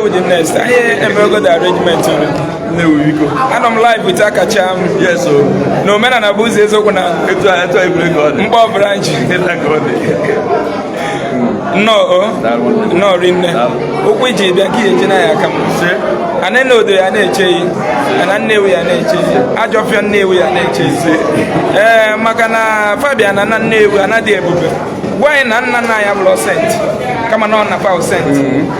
with the next. I hear Ebuka the arrangement. And I'm live with Akachaam. Yes, so no man and Abu says, "Open a Mbo branch." No, Rim. Ukwiji Biaki Jina come. And I know they are nature, and I know we are nature. I drop your name, we are nature. Makana Fabian and I know we are not able. Why none I have lost cent? Come on, a power cent.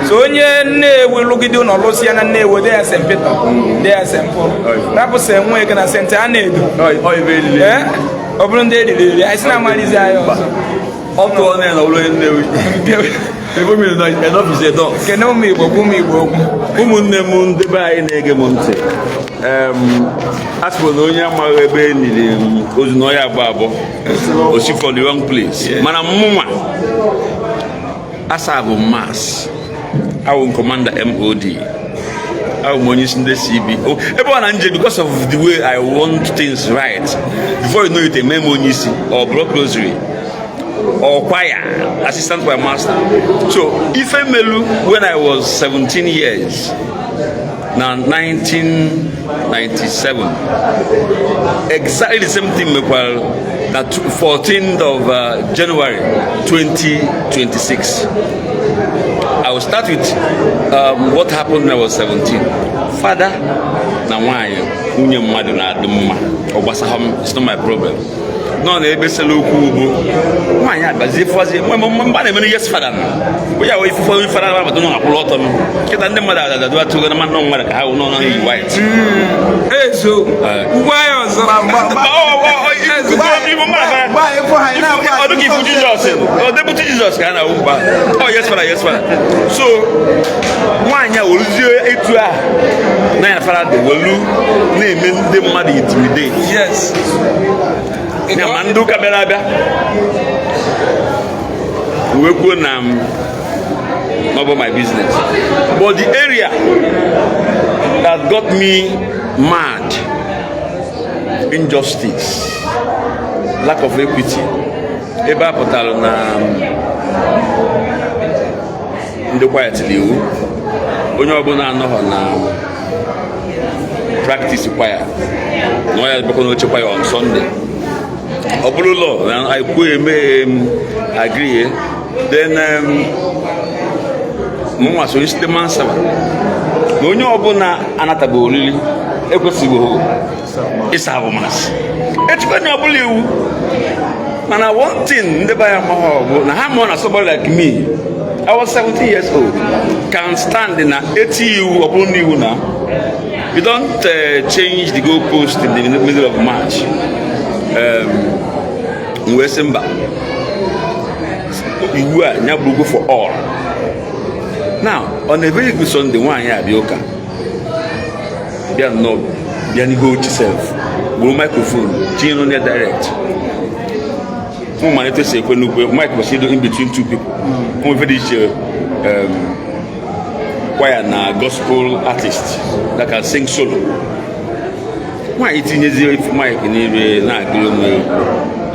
So when you will look at you, no Lucian and they were there, St. Peter. They are simple. That was the way can I send to Anne. Oh, Open daily. I said, my desire. Up to one end, enough is a dog. Can know me, but Woman, the moon, the buy in Egemonte. As for no young Marabeni, who's Noya Babo, or she for the wrong place. Manamuma. As I have a mass, I will command the MOD. I will monitor the CB. Oh, everyone Angel, because of the way I want things right. Before you know it, a memonisi or block rosary or choir, assistant choir master. So, Ife Melu, when I was 17 years, now 1997, exactly the same thing, that 14th of January 2026. I will start with what happened when I was 17. Father, na why unye mmadụ na adumma ogbasaham, it's not my problem. No na ebe selo kubu. Why abazi fozi mba na menu yes father. We are if for father na do no akwụrụ ọtọ m. Kita ndị mmadụ ada do atu na mmadụ mmadụ ka ha no no white. Eh so why ọzọ Jesus can oh yes father, yes father. So nwanya oluzie etu a na ya father de welu na eme ndị mmadụ intimidate. Yes. Na mandu kamera abia. We go na about my business. But the area that got me mad, injustice, lack of equity. Eba potalo na ndo quiet liu. Onye obuna anọghọ na practice choir. No ya beko no choir on Sunday. Obulu law, and I could agree. Then Mama so the man sama. Onye obuna anatabo lili ekwesigo isabu mas. Etukanya obulu ewu. And one thing, somebody like me, I was 17 years old, can stand in an 80 upon you now. You don't change the goalpost in the middle of March. Wesemba, you are Nyabugo for all. Now, on a very good Sunday, one year, Bioka, they are not, they are go yourself. Go microphone, chain on their direct. Mike was in between two people. Choir na gospel artist that can sing solo. Why it is if Mike na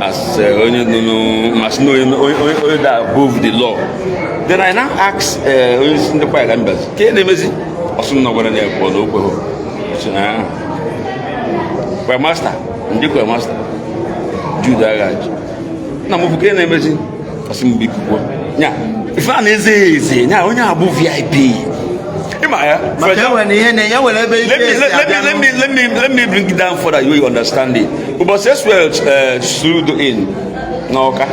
as must know that above the law. Then I now ask in the choir members, can they message? Also no one there for no choir master, and the choir master, Judah. Na mubuke na emezi asimbi kuko nya if an easy nya onya abu VIP ima ya let me bring it down for that you understand it but as well through the in na oka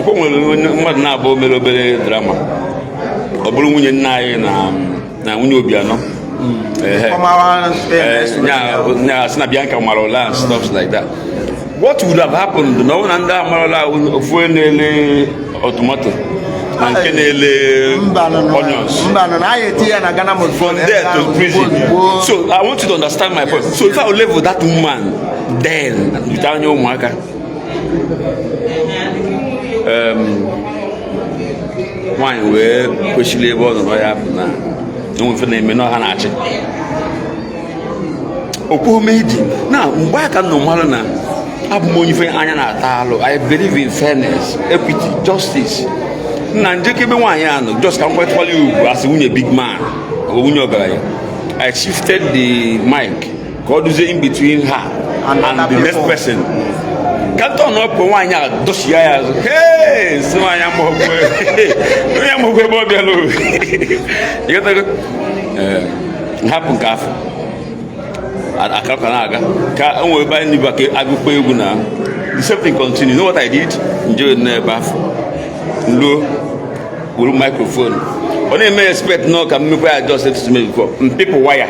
ko mmadụ na abo melobere drama obulu nwunye nna anyị na nwunye Obiano nya sina Bianca Marola and stuff like that. What would have happened? No one under Marola fuenele automatic and kenele onions. From there to prison. So I want you to understand my point. So if I live with that woman, then without your marker, wine where question labor and what happened now. No one for name no hanachi. Opo made now Mbaka no malana. I believe in fairness, equity, justice. Just can't tell you as a big man. I shifted the mic in between her and the next person. Can't turn up one yard, hey, so I am happen calf at Akakanaga. Can't only buy Mbaka Agupeguna. The same thing continues. You know what I did? Enjoy the bath. Low with microphone. Only may expect no can make I just said to me before. People wire.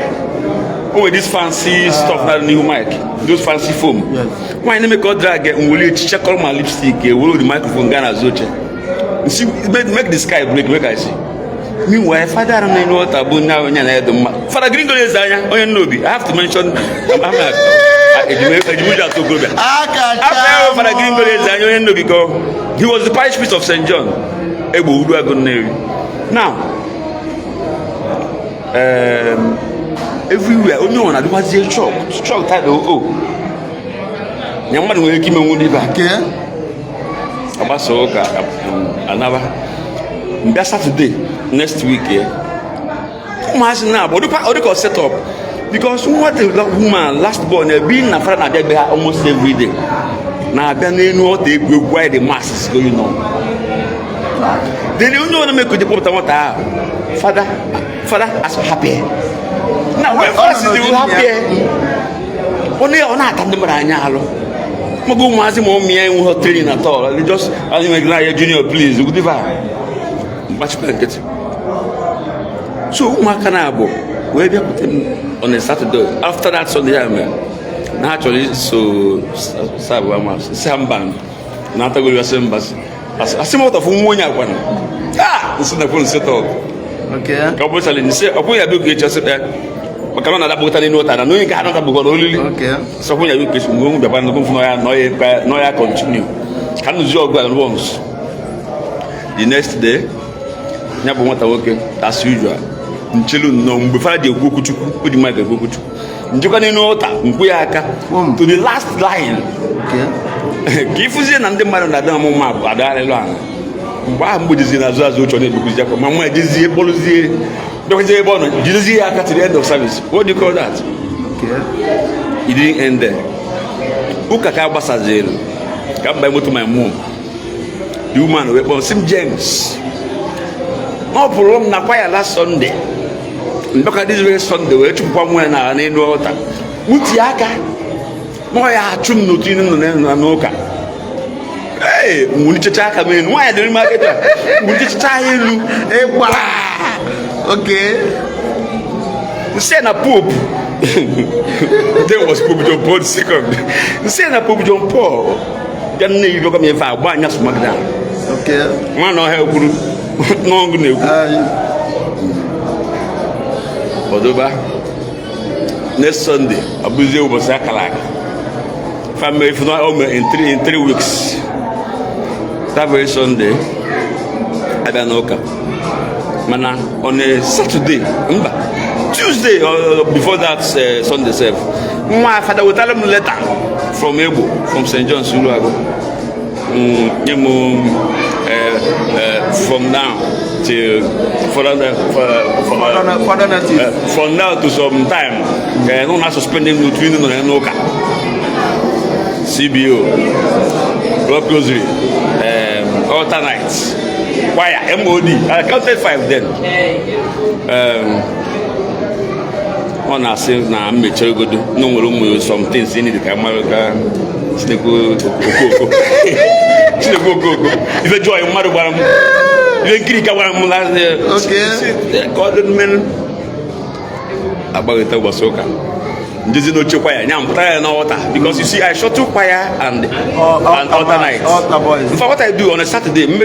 Oh, this fancy stuff, not new mic. Those fancy foam. Yes. Why not make all drag and will you check all my lipstick? Will the microphone Ghana Zoche? See, make the sky break, make I see. Meanwhile, Father, I don't know what about now. Father Gringo is there. Oh, you know, I have to mention. Father Gringo is there because he was the parish priest of St. John. Now, everywhere, only one I was a shock title. Oh, young man will keep me back. About so, another. That's Saturday, next week. Now, but the set up because what the woman last born being a friend at there almost every day. Now, I don't know what they go why the masses going on. They don't know to make the put Father, as happy. Now, when first you happy, only on that and the Maranyalo. Mogu Mazimo, me and her training at all. They just, as you make like junior, please, good divide. Much better. So, Makanabo, where they put him on a Saturday. After that Sunday, naturally, so Samban, not a good assembly. As a matter of one, this is the phone set up. Okay. Kabosali, say, Upon your book, just said that. Macron ada bukan ini nota, no yang ada bukan only. Okay. So when you get move, the band go no continue. Can you job once? The next day, nyapo mata working as usual. Nchelu no before the go kuchuku, put the mic go kuchuku. Njuka ni nota, mpuyaka to the last line. Okay. Kifuzi na ndemara na damu map adale lwana. Mba mbudizi na zazo chone bikuzi kwa mama dizi boluzi. Don't say about at the end of service. What do you call that? Okay. It didn't end there. Ukaka Basazel. Come by to my mom. The woman was St. James. No problem, na quite last Sunday. Look at this very Sunday, where to come when I need water. Utiaka. Moya chum no tin no noka. Hey, Munichaka mean, why didn't market? Munichaka, okay. Say na Pope. There was Pope John Paul II. Say na Pope John Paul. Then you go come here for one year Magda. Okay. Man no help you. No good. Odoba. Next Sunday, Abuze was Sakalak. Family if not in 3 weeks. That very Sunday, Adanoka. Mana on a Saturday, Tuesday or before that Sunday self. My father will tell him letter from Igbo, from St. John's Uluago. From now till from now to some time, no not suspending between Noka. CBO, Blood Rosary, altar nights. Why MOD? I counted 5 then. On our sales now, I'm mature good. No room some things in the camera. Go. If you join Mother, you Greek one last day. Okay. Golden men about it was okay. This is not your choir. Now I'm trying water because you see, I shot 2 choir and altar nights. For what I do on a Saturday, the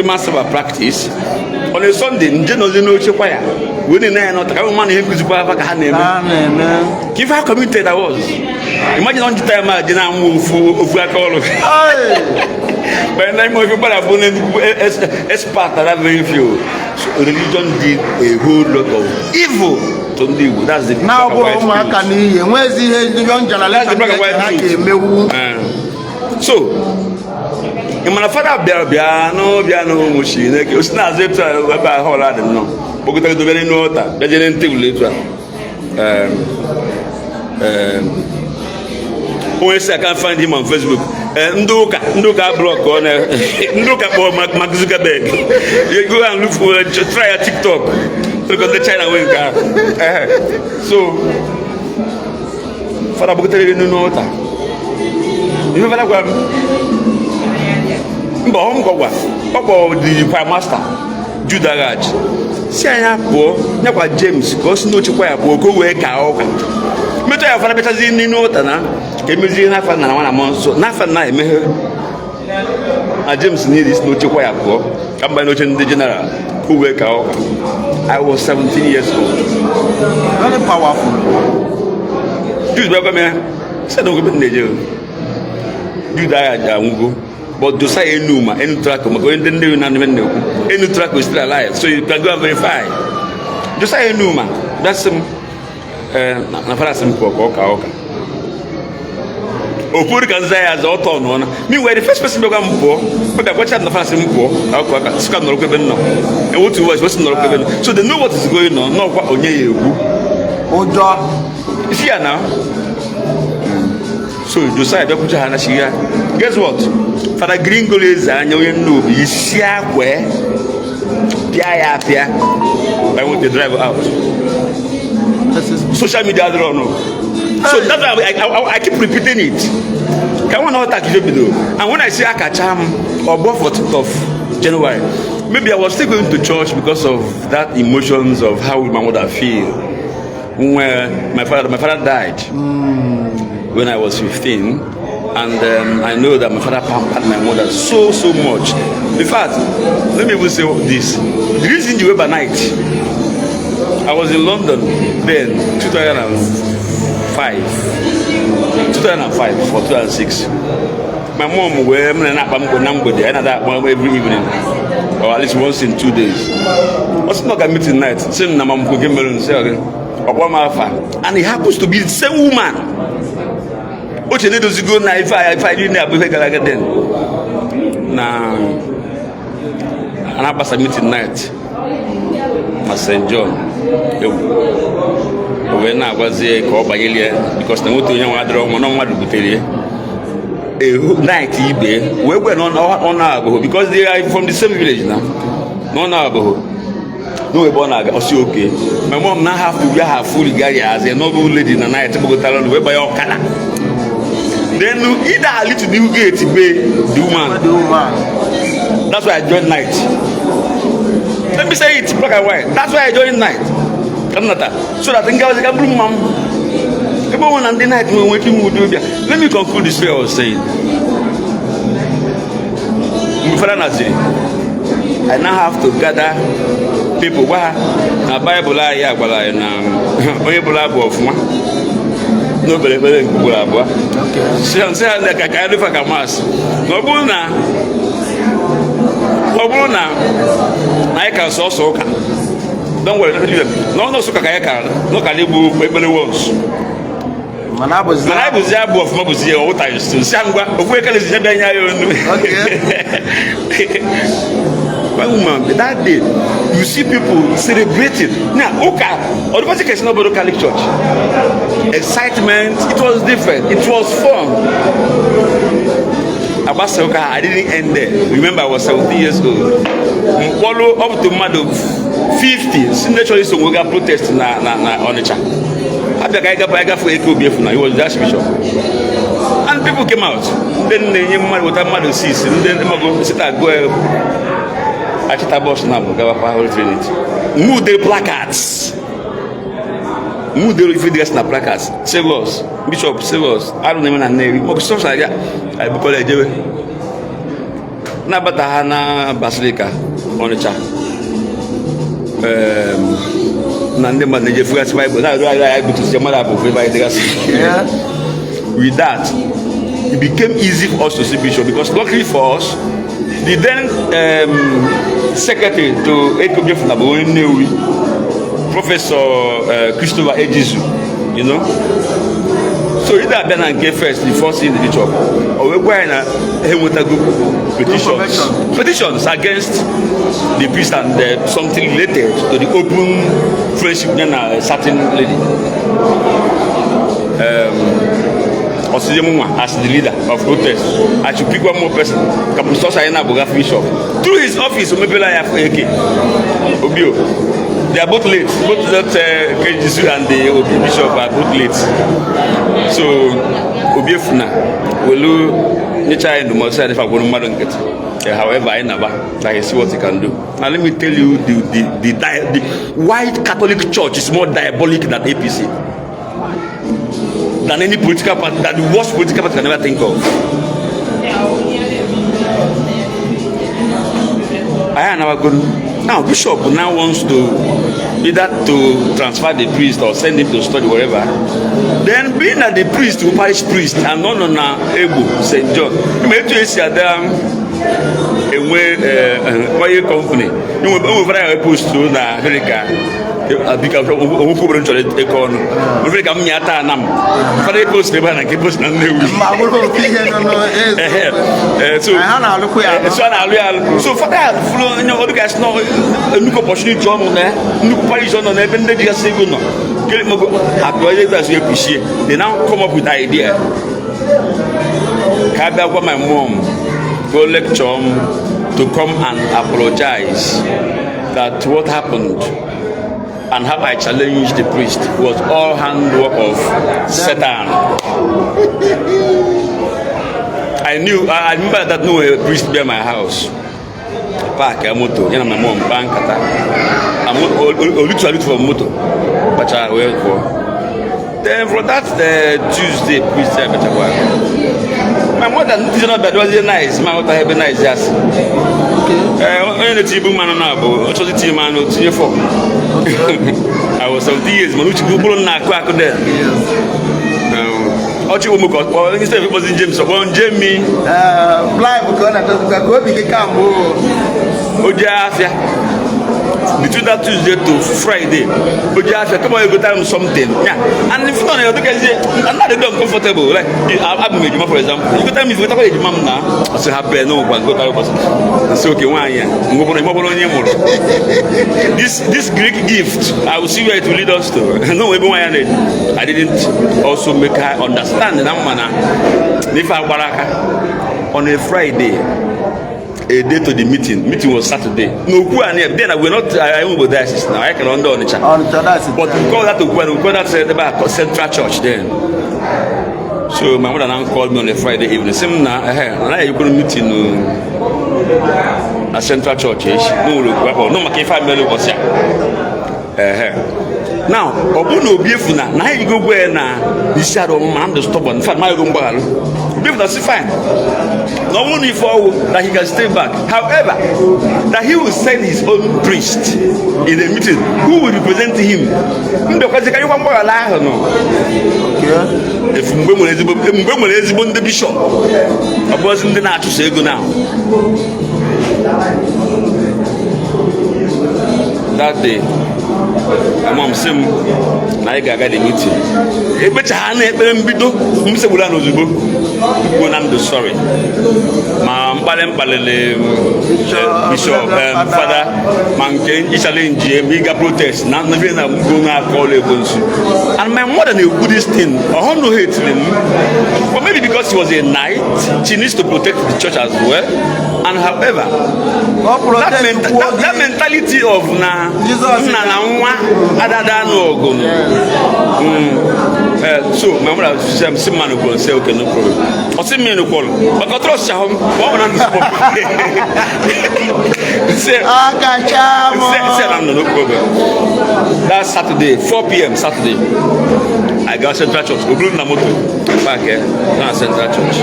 master of practice on a Sunday, no choir. We didn't know how many people to have a hand. If how committed I was, imagine on the time I didn't move for a call. By the time of people as part of that very few, religion did a whole lot of evil. That's the now where's the young journalist? So, in my father, Biano, machine, it's not that I don't know. kpọkọtara dobere n'ọta bịajere ntebụl etu a onye si aka find him on Facebook ndị ụka blọk ọ na ndị ụka kpọrọ Mark Zuckerberg you go and look for try a TikTok because the China wey nke ahụ so fada kpọkọtara elu n'ọta ihe fada gwa mba ọ gwa ọ kpọrọ the prime master Judah Raj si anya pụọ nyakwa James ka ọ si n'ochekwa ya pụọ ka o wee ka ụka metụ ya fara bịachazi nri n'ụta na ka emezie n'afọ na nwa na mmụọ nsọ n'afọ na emeghe na James niile si n'ochekwa ya pụọ ka mba n'oche ndị general ka o wee ka ụka. I was 17 years old. Very powerful. Jude bịakwa mee sị na ogobe na-eje Jude agha anwụgo but Josiah Enuma Enutrako maka onye ndị nnewi na-anụme nnekwu Enutrako is still alive so you can go and verify. Josiah Enuma that's him na fara sim ko ka opuri kan zai as auto no na me were the first person to come po but I watch na fara sim po ka suka no ko ben no e what to watch no ko ben so they know what is going on no kwa onye ya egwu Ojo. you see now so Josiah be kuja na shi ya guess what Father Gringolez anya onye no bi isi akwe pia I want to drive out. Social media don't know. So that's why I keep repeating it. Can one not attack video? And when I say Akachaam or born 14th of January, maybe I was still going to church because of that emotions of how my mother feel. When my father died when I was 15, and I know that my father pampered my mother so much. In fact, let me even say this: the reason you were by night. I was in London then, 2005 or 2006. My mom were every evening, or at least once in 2 days. I was not going to meet tonight. Same na mom could give me and it happens to be the same woman. What you need to go now if I didn't have to then. Now, and I passed a meeting night. St. John. When I was there, because the motor young adro, no butelie. A night Igbo, we were on our because they are from the same village now. No, no, we born okay. My mom now have to wear her full gari as a noble lady in the night to go talon way by your color. Then either a little new gate be the woman. That's why I joined night. Let me say it black and white. That's why I joined night. So that I think I was like a blue mom. Everyone on the night when we do. Let me conclude this way I was saying. I now have to gather people. Why? Now Bible ya gbala na onye bula bụ ofuma. No bele ngula abua. Say na ka ka rifa ka mas. No bụ na I can so soka. Don't worry, no soka ka ya no ka lebu ebele once. Manabo zabu of mabuzi o ta yustu. Sangwa ofu ekele zi bia nya yo nu. Okay. Woman, that day you see people celebrating. Now, okay, or the first case nobody Catholic church. Excitement, it was different, it was fun. About Soka, I didn't end there. Remember, I was 17 years old. Follow up to Mado 50. Signature is to got protest na Onitsha. After I got for Ejike Mbaka, he was the Archbishop. And people came out. Then they man with a Mado 6. And then they sit and go. I checked a bus now. Move the placards. Move the evidence na placards. Save us, Bishop. Save us. I don't even know. Most stuff like that. I be called Ejike. Na Batahana Basilica, Onitsha. Na ndema neje fuga Bible. Na I go to see mother for Bible. With that, it became easy for us to see Bishop because luckily for us, the then secretary to Ejike Mbaka, Professor Christopher Ejizu, you know. So either I've been and get first before seeing the bishop, or we're going to petitions against the priest and something related to the open friendship with a certain lady. As the leader of protest, I should pick one more person. Bishop through his office, maybe like Ejike Obi. They are both late. Both that KGC and the Obi Bishop are both late. So Obi Funa will nature and the most if I want to get. However, I never like see what he can do. Now let me tell you, the white Catholic Church is more diabolic than APC. Than any political party, that the worst political party can never think of. I never go. Now Bishop now wants to either to transfer the priest or send him to study wherever. Then being that the priest will parish priest and not on Igbo St. John, you may to see them a company. You will very post to America. Because we couldn't try to take on. We come here to Nam. For the post, they want to keep us on the so for that, you know, the guys know a new opportunity on there, new Paris on there, and they just say, no, they now come up with the idea. Kabia got my mom go lecture to come and apologize that what happened. And how I challenged the priest was all handwork of Satan. I remember that no priest be at my house. Park a moto, you know my mom bank at I'm literally for moto, but I went for. Then for that Tuesday priest I better work. My mother did not that was nice. My mother had been nice, yes. When the team man on abo, what was the team man on for? I was 70 years, man, which people on that quack there. Or instead it was in James, one Jamie. Blind because I go become between that Tuesday to Friday, but you have to come on, you go time something. Yeah, and if not, you say, I'm not uncomfortable. Like, I've made you, for example, you go time if you talk about your mom now, I say, happy, no one go to that's okay, one year. This Greek gift, I will see where it will lead us to. No, I didn't also make her understand that on a Friday. A day to the meeting. Meeting was Saturday. No, then we're not. I won't go there now. I can under on each other. But we call that we call that Central Church then. So my mother now called me on a Friday evening. Same now. You couldn't meet in a Central Church. No, my family was here. Now, Obuno Biefuna, now you go where now, you said, oh, man, the stubborn, in fact, my room bar. Biefuna, fine. No only for that he can stay back. However, that he will send his own priest in the meeting who will represent him. Because can you want more alive or no? If Mbemo is the bishop, I wasn't the natural say go now. That day. Mom sim na I gaga the meeting. Ebecha ha na ekpere mbido msebula na ozugbo. Go na ndo sorry. Ma mpalele bishop father manke challenge me ga protest na na go na call egonsu. And my mother na do this thing. I don't hate him. But maybe because he was a knight, she needs to protect the church as well. And however, that mentality of na so my mother said, "Some man will say, okay, no problem." Or some men will call, but I trust him. Say, no problem. That's Saturday, 4 p.m. Saturday. I got Central Church. We blew na moto back here. Now Central Church.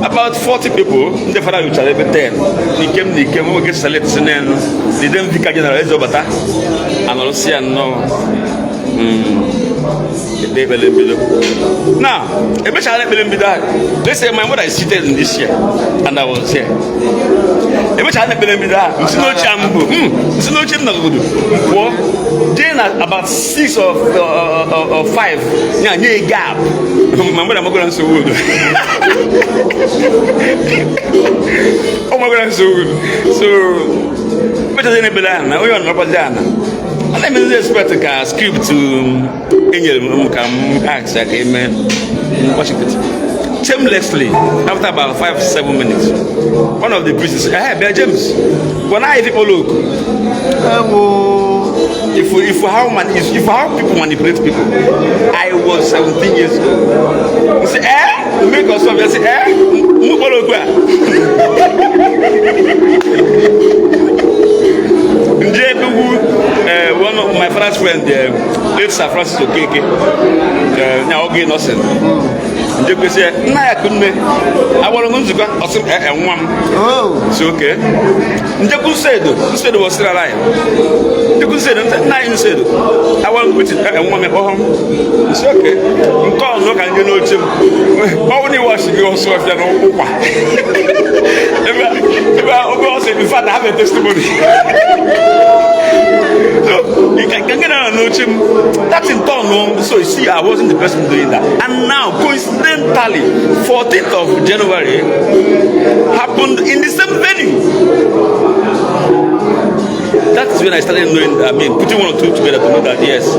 About 40 people. The father will tell 10. They came. We get selected. They didn't pick a general. And I'll see no. Now, let's say my mother is seated in this chair, and I was here. Then at about 6 or 5, yeah, gap. My mother is going so good. Oh my God, so good. So, better than a banana. We are not banana. And I mean, expect a script to Angel come ask that amen. Washington. Shamelessly, after about 5-7 minutes, one of the priests said, "Hey, James, when I people look, if how people manipulate people, I was 17 years old." He said, make us something. I said, one of my father's friends, late Sir Francis Okeke, now okay, nothing. They say, "Nah, I couldn't make. I want to go to and one." Oh, it's okay. They could say, "Instead was still alive." They could say, "Nah, you said, I want to go to and one home." It's okay. Call no can you know him. Only was you also if you know. In fact, I have a testimony. So you can get on him. That's in turn. So you see, I wasn't the person doing that. And now, coincidentally, 14th of January happened in the same venue. That's when I started knowing, putting one or two together to know that yes,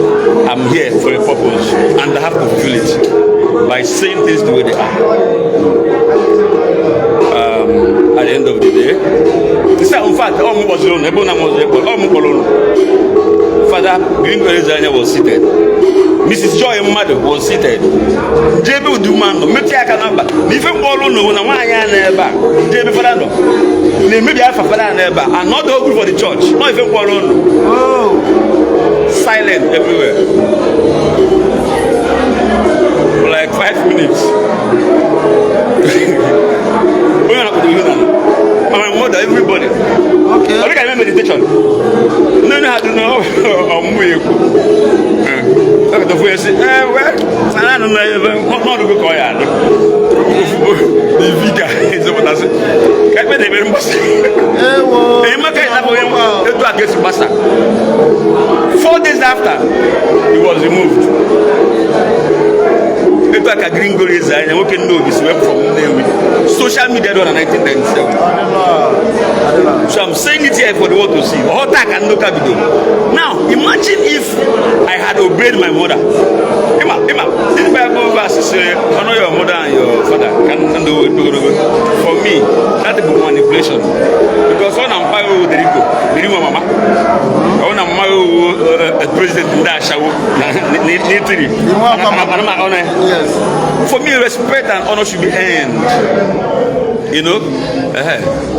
I'm here for a purpose and I have to fulfill it by saying things the way they are. At the end of the day, in fact, Father Green was seated. Mrs. Joy Mother was seated. JB Dumano, Metiaka number. Even Bolo, no one never. JB Fernando. Maybe I for never. And not the for the church. Not even Bolo. Oh, silent everywhere. For like 5 minutes. My mother, everybody. Okay. I think I remember meditation. No, I don't know. Look at the voice. Well, I don't know. Not to go quiet. The Vika is what I said. Can't be the very much. Hey, 4 days after, he was removed. Ebuka Gringo resign and we can know this web from social media in 1997. So I'm saying it here for the world to see. Now imagine if I had obeyed my mother. This Bible verse says, honor your mother and your father. For me, that's a good manipulation. Because when I'm married with the mama, when I'm married with a president in that show, for me, respect and honor should be earned. You know?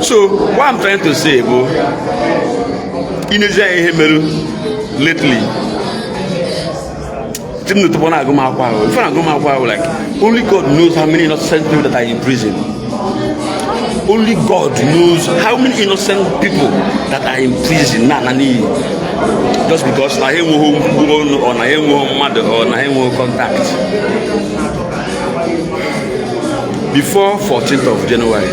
So, what I'm trying to say, in lately, like, only God knows how many innocent people that are in prison. Only God knows how many innocent people that are in prison. Just because I am home or I am home mother or I am home contact. Before 14th of January,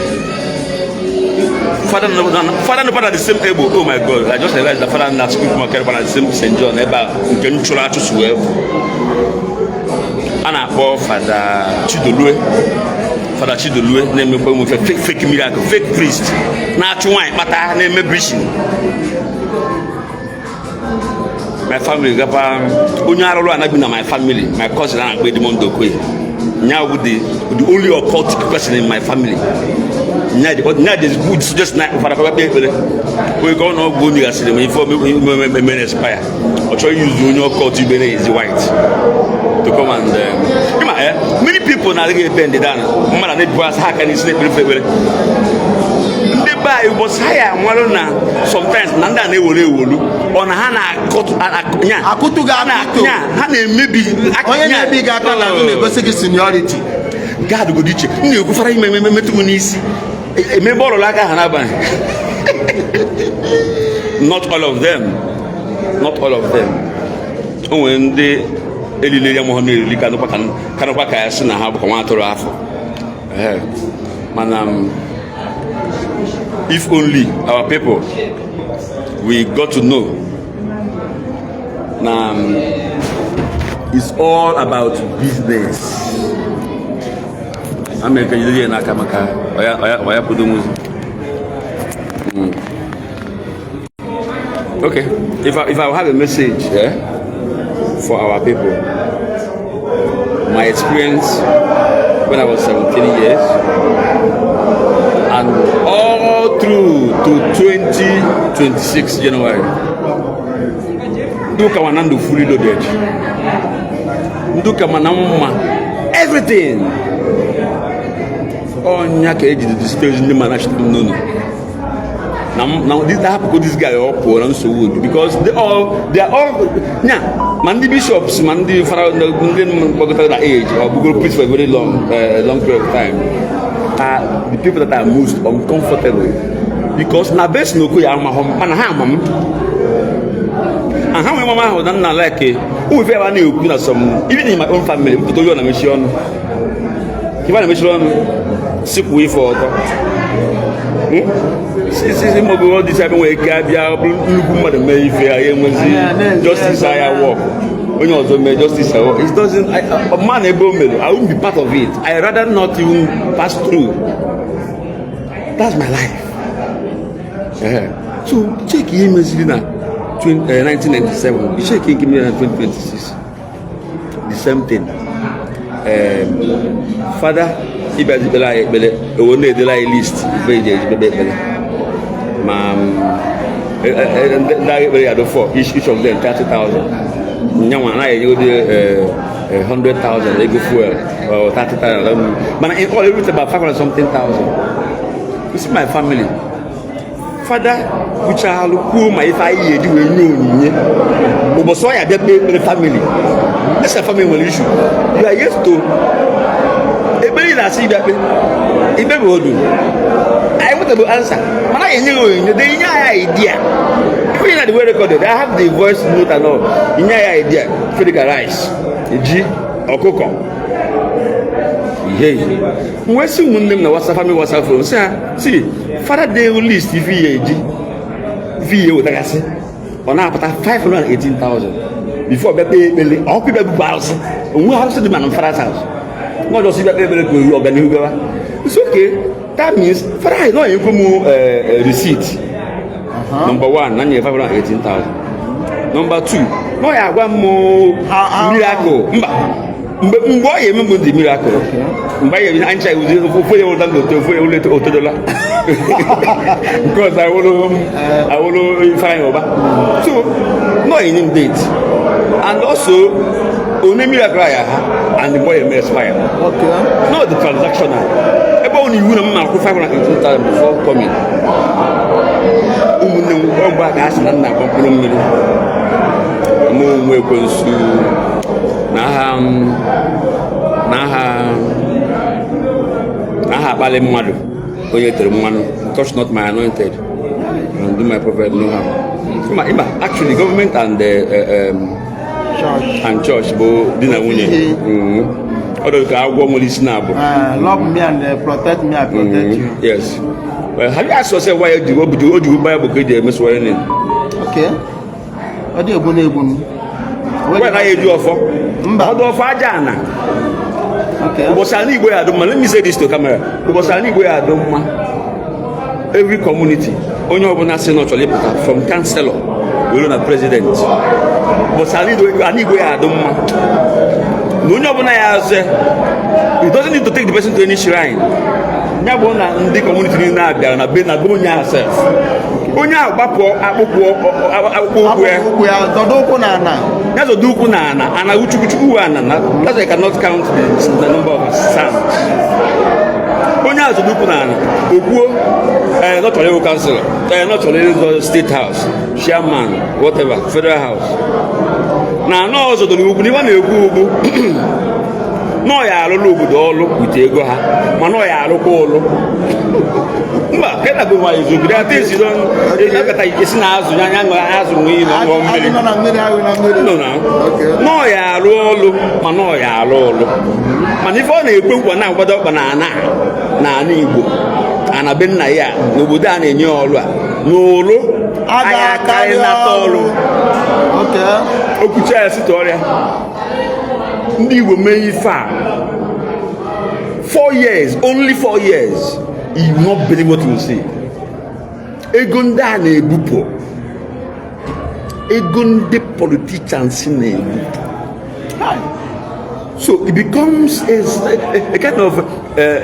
Father and Mother the same able. Oh my God! I just realized that Father and Mother school market at the same St. John. Eba Nkenchura to swear. Ana for Father Chidolue. Father Chidolue name me for fake miracle, fake priest. Na chuwai mata name me preaching. My family, Unyarolo and I've been my family, my cousin and Bedimondokwe. Now with the only occultic person in my family. Now there's good, just not for the people. We're going to go near cinema before men expire. Or try to use the occultic is white to come and. Many people now get bended down. Man, and it was how can you sleep with it was higher sometimes Nanda ne wolu on Hana maybe seniority. God go ditch. You go for Not all of them. When they elile ya mo na-eli kanụkwa ka ya si na ha bụ nwa atụrụ afọ mana if only our people we got to know na it's all about business. America jide n'aka maka oya podomuzi. Okay, if I have a message for our people, my experience when I was 17 years and all through to 2026 January, Nduka Wanandu fully loaded. Nduka Manamma, everything. Oh, Nyaka Eji, the stage in the Manashtam Nunu. Now this happened this guy up and so wood because they are all Mandi bishops, Mandi Pharaoh that age or Google preach for a very long period of time are the people that are most uncomfortable because na best no kuya mahom panaham and how mama was not like who if ever knew some even in my own family to you on a mission if I mission sick way for since mo go this time we gabia look at the Mayfair justice I work when you also make justice I work it doesn't a man able I won't be part of it. I rather not even pass through. That's my life. So check him as 1997 check him 2026 the same thing. Father Ibadi Bele one day the list each of them 30,000. You do 100,000. They go fuel or 30,000. But in all, it's about 500 something thousand. This is my family. Father, which are who my if I hear you know, but so I get the family. That's a family issue. You are used to. Everybody that see that, it never do. I want to answer. But I know the idea. If you are the way recorded, I have the voice note and all. In your idea, Frederick Rice, G, or Coco. Yeah. When someone named the family was from, see, Father, they will list if he like I say, on our 518,000 before baby, all people bounce. We have to demand on Father's house. Not just that they will organize. It's okay. That means Father, I know you come receipt. Number one, 518,000. Number two, no, I want more miracle. Why you remember the miracle? Why you answer with $4 because I will find over. So, no in date. And also, only miracle and the boy may expire. Okay. No, the transactional. About only you know 518,000 before coming. Touch not my anointed and do my prophet no harm. Actually, government and church both dinner love me and protect me, I protect you. Yes. Well, have you asked yourself why you buy a book with the Miss Warren? Okay. What do you want? What are you doing for? Okay. Let me say this to camera. Every community, from councillor, we learn a president. It doesn't need to take the person to any shrine. The community now and been a good yourself. Onya bapo that's a dukunana and I that's I cannot count the number of sons. Onya is a dukunana, not a councillor, not a state house, chairman, whatever, federal house. Now, no, also the nọ ya alụlụ obodo ọlụ wute ego ha mana ọ ya alụkwa ụlụ mba kena go nwa eziokwu ya tesi don ekata esi na azụ anya azụ nwe na ọṅụ mmiri nọ ya alụ ọlụ mana ọ ya alụ ụlụ mana ife ọ na-ekwe nkwa na-akwado ọkpa na ana Igbo ana be nna ya n'obodo a na-enye ọlụ a n'ụlụ anyị akarị nata ọlụ okwuchi ya site ọrịa ndị Igbo mee ife a 4 years, only 4 years, you will not believe what you will see. Ego ndị a na-ebupụ, ego ndị politicians na-ebupụ. So it becomes a kind of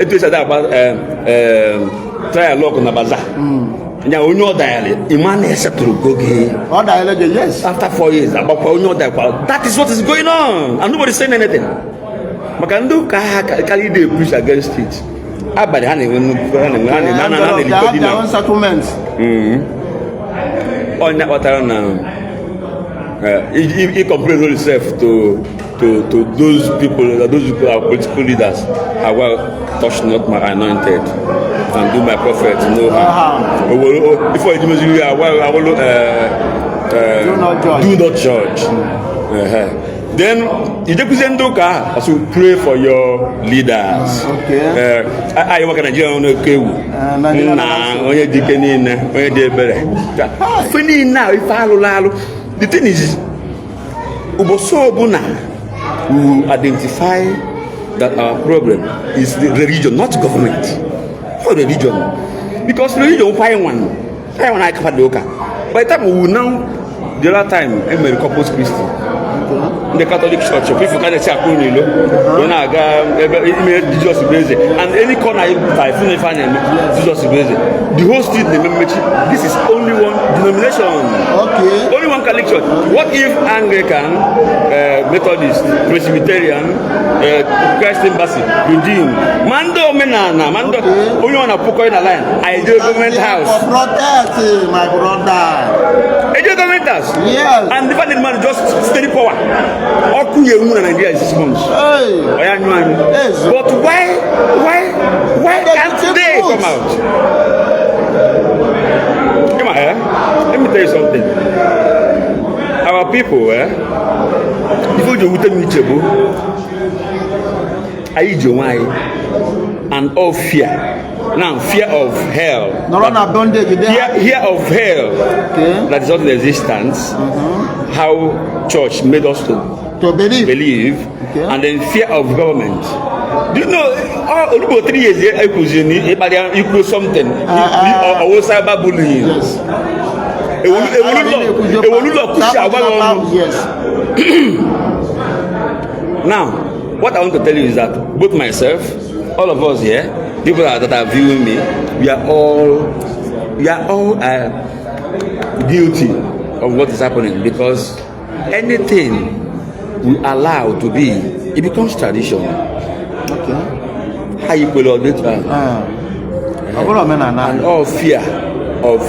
it is about trialogue na bazaar. Nya onye ọdayale Imane setụrụ goge. Ọdayale yes. After 4 years, about onye ọdayale. That is what is going on, and nobody saying anything. Maka ndị ụka ha carry dey push against it. Abalị ha na-enwe nnukwu ha na-enwe settlement. Onye kpatara na he compares himself to those people are political leaders. I will touch not my anointed and do my prophet no harm. Before you do not judge. Then you represent Doka, also pray for your leaders. Okay. I work in Nigerian on Kewu. Onye dikenine, onye debere. Funny now, if I lalo, the thing is, Uboso Buna will identify that our problem is the religion, not government. How religion? Because religion find one. I want to Doka. By the time we will now, the other time, I'm a Corpus Christi. The Catholic Church, people can say Akunilo, Jesus Beze, and any corner by Jesus Beze. The whole street, this is only one denomination. Okay. Only one Catholic Church. What if Anglican, Methodist, Presbyterian, Christ Embassy, Redeemed, Mando Menana, Mando, only one Apuko in a line. I do government house. Protect my brother. I do government house. Yes. And the funding man just steady power. Nigeria is 6 months. But why can't they come out? Come on, let me tell you something. Our people, before you tell me and all fear. Now, fear of hell. Fear of hell. Okay. That is not in existence. How church made us to believe. Okay. And then fear of government. Do you know, about 3 years you could something. Or cyberbullying. Yes. Yes. Now, what I want to tell you is that both myself, all of us here, people that are viewing me, we are all guilty of what is happening, because anything we allow to be, it becomes tradition. Okay. How you will and all fear of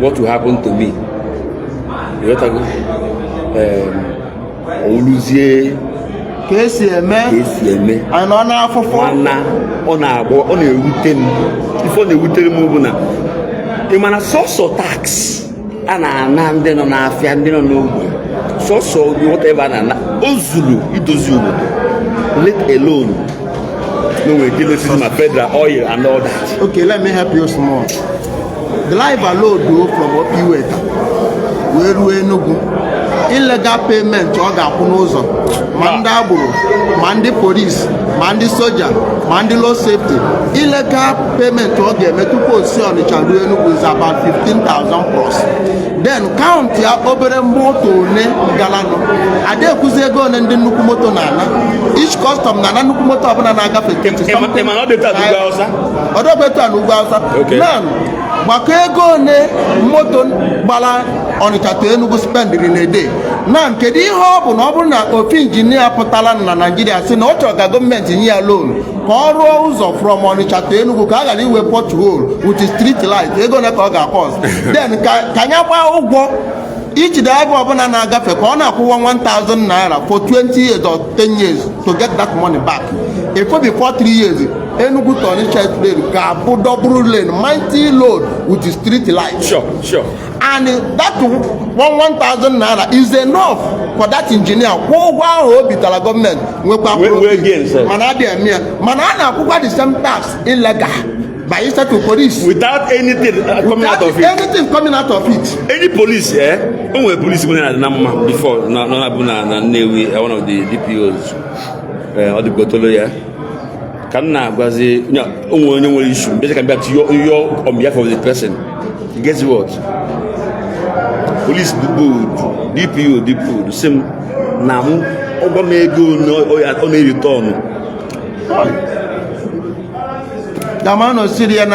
what will happen to me. You know what source of tax and source of whatever let alone no way this is my federal oil and all that. Okay, let me help you small. The life alone go from Opiweta where we no illegal payment ọ ga-akwụ n'ụzọ ma ndị agboro ma ndị police ma ndị soja ma ndị road safety. Illegal payment ọ ga-eme tupu o si Ọnịcha ruo Enugu is about 15,000 plus. Then count ya obere moto one galanụ ada ekwuzi ego one ndị nnukwu moto na-ana. Each custom na nnukwu moto ọbụla na-agafe 20 something. Ọdọbetu a n'Ugwu Awụsa. Gbakọ ego one moto gbara Ọnịcha to Enugu spendiri na ede. Na kedu ihe ọ bụ na ọ bụrụ na ofi injinia pụtara na Nigeria si na ọ chọrọ ka gọọmenti nye ya loan ka ọ rụọ ụzọ from Ọnịcha to Enugu ka a gara iwe pothole with street light ego na ka ọ ga-akọst. Then ka anya gbaa ụgwọ each driver ọbụla na-agafe ka ọ na-akwụwa 1,000 naira for 20 years or 10 years to get that money back. Before 3 years, Enugu to Onitsha train ga-abụ double lane, mighty load with the street light. Sure. And that 1,000 naira is enough for that engineer. Kwụọ ụgwọ ahụ o bitara gọọmenti nwekwa mana adị eme ya. Mana a na-akwụkwa the same tax illegal by instead to police. Without anything coming out of it. Anything coming out of it. Any police, only police when I before, not na Nnewi, one of the DPOs, or the Gotolo, can now was only issue. Basically, back to your on behalf of the person. Guess what? Police DPO, the same now. Over may go no only return. The man of Syria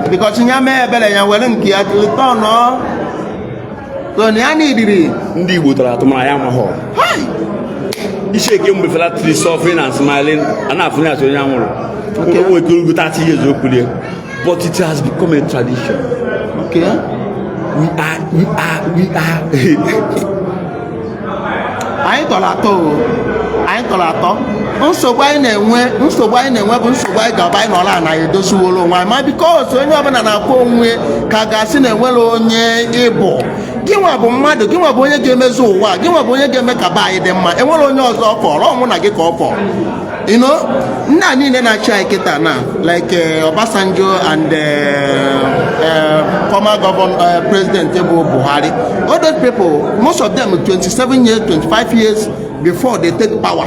because in Yame Bella and Wellinki at return. So, Niani did it. Ndi would to my Yamaha. Hi! He shake him with that tree suffering and smiling, and I've finished with Yamaha. Okay, we could go 30 years old, but it has become a tradition. Okay, we are. I told nsogbu anyị na-enwe bụ nsogbu anyị ga-aba anyị n'ọla na edosiwolo onwe anyị ma because onye ọbụla na-akpọ onwe ka ga-asị na enwere onye ịbụ gịnwa bụ mmadụ gịnwa bụ onye ga-emezu ụwa gịnwa bụ onye ga-eme ka be anyị dị mma enwere onye ọzọ ọ fọrọ ọnwụ na gị ka ọ fọrọ nna niile na-achị anyị kịta na like Obasanjo and former governor president Ebuka Buhari. All those people, most of them 27 years 25 years before they take power.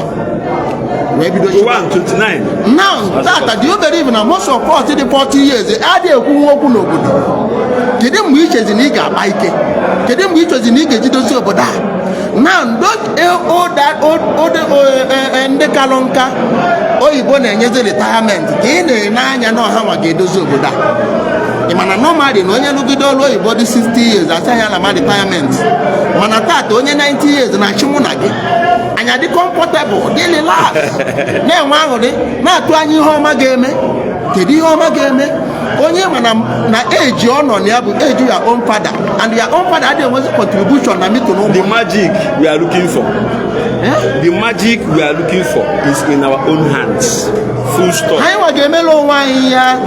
Maybe 29. Now that do you believe now most of us did 40 years adị ekwu okwu n'obodo kedu mgbe ichezi na ị ga-agba ike kedu mgbe ichezi na ị ga-ejidozi obodo a now ndị kalụ nka oyibo na-enyezi retirement ka ị na-ene anya na ọha nwa ga-edozi obodo a ị mana normally na onye lụgide ọrụ oyibo dị 60 years asị anya na ma retirement mana tata onye 90 years na-achị mụ na gị anya dị comfortable dị relax na-enwe aṅụrị na-atụ anya ihe ọma ga-eme kedu ihe ọma ga-eme onye mana na age ọ nọ na ya bụ age your own father and your own father adịghị enwezi contribution na meeting ụmụ. The magic we are looking for the magic we are looking for is in our own hands full stop. Anyị nwa ga-emela onwe anyị ya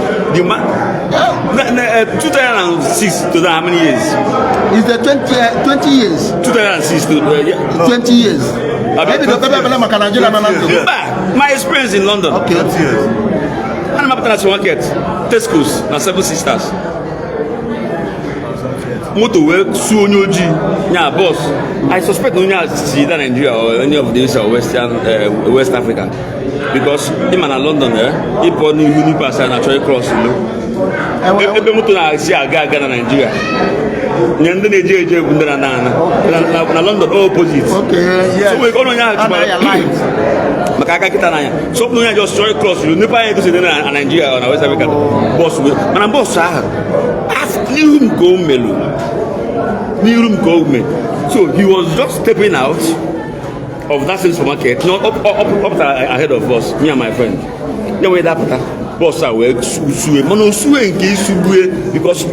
2006 to how many years? Is the 20 years 2006 to 20 years. Maybe the my experience in London. Okay. 20 years. I'm up to the market. Tesco's na Seven Sisters. Motor work Suonyoji. Yeah, boss. I suspect no one see that Nigeria or any of these West Africa because him and London he put new unipass and actually cross. Ebe motor na see aga na Nigeria. Nyande Nigeria na London opposite. Okay, yeah. So we go on Makaka kita nanya. So no just straight cross. You never able to see Nigeria or West Africa. Boss we. Man boss room go melu. So he was just stepping out of that same supermarket, not up ahead of us, me and my friend. Then we that boss away sue mono sue in case because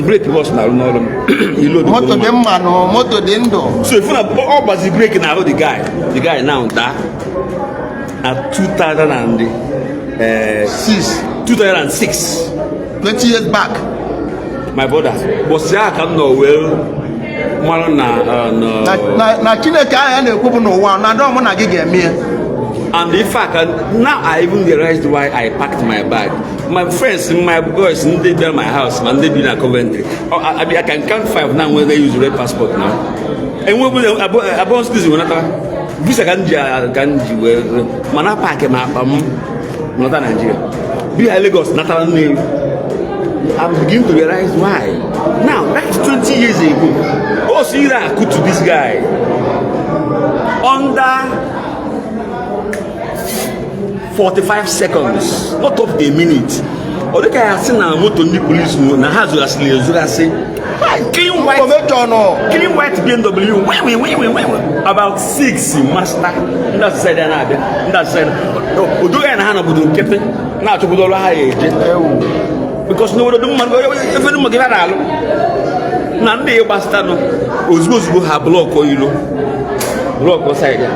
break was now no moto dem man moto dendo. So if you all but the break now the guy now that at 2006 20 years back my brother was there can know well na Chineke ahụ na-ekwu n'ụwa na ndị ọmụ na gị ga-eme. And in fact, now I even realized why I packed my bag. My friends, my boys, they built my house, man, they been at Coventry. I can count 5 now when they use red passport now. And when we about this, when I visa can't mana pack my not Nigeria. Be a Lagos, not a name. I'm beginning to realize why. Now, that's 20 years ago. Oh, see that I could to this guy under 45 seconds, not up a minute. Or the guy has seen a motor in the police na has actually say clean white BMW. About 6 master. That's said another. That's said. No, do you know about the now to go high because no one na ndị gbastanụ ozugbo ha blọkụ ilo blọkụ saịdị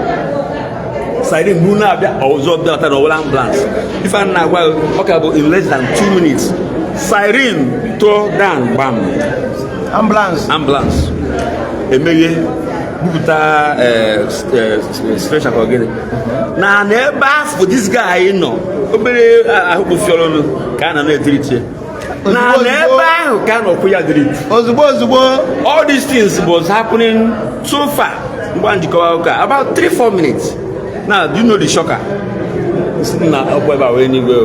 siren buru na-abịa ọzọ bịata na ọwụla ambulance ife a na-agwa ọ ka bụ in less than 2 minutes siren tụọ down gbam ambulance emeghe bupụta special for gịnị na ebe afọ this guy nọ obere ahụkpụfiọrọnụ ka a na-etirite na ebe ahụ ka a nọkwụ ya dịrị ozugbo all these things was happening so far mgbe njikọwa ụka about 3-4 minutes. Now, do you know the shocker? Na ọgbọ ebe n'igwe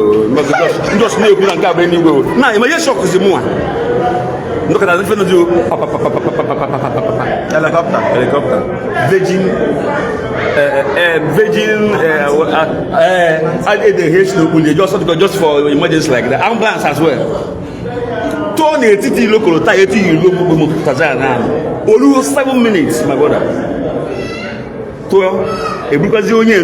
ndị ọsụ na-ekwu na nke abụ n'igwe na ịmanye shock zi mụnwa ndọkọta ndị fenụ dị helicopter virgin ADH n'okpuli just for emergency like that ambulance as well tụọ n'etiti ilo kolota etighị ilo gbogbo Tanzania na olu 7 minutes my brother tụọ ebukazi onye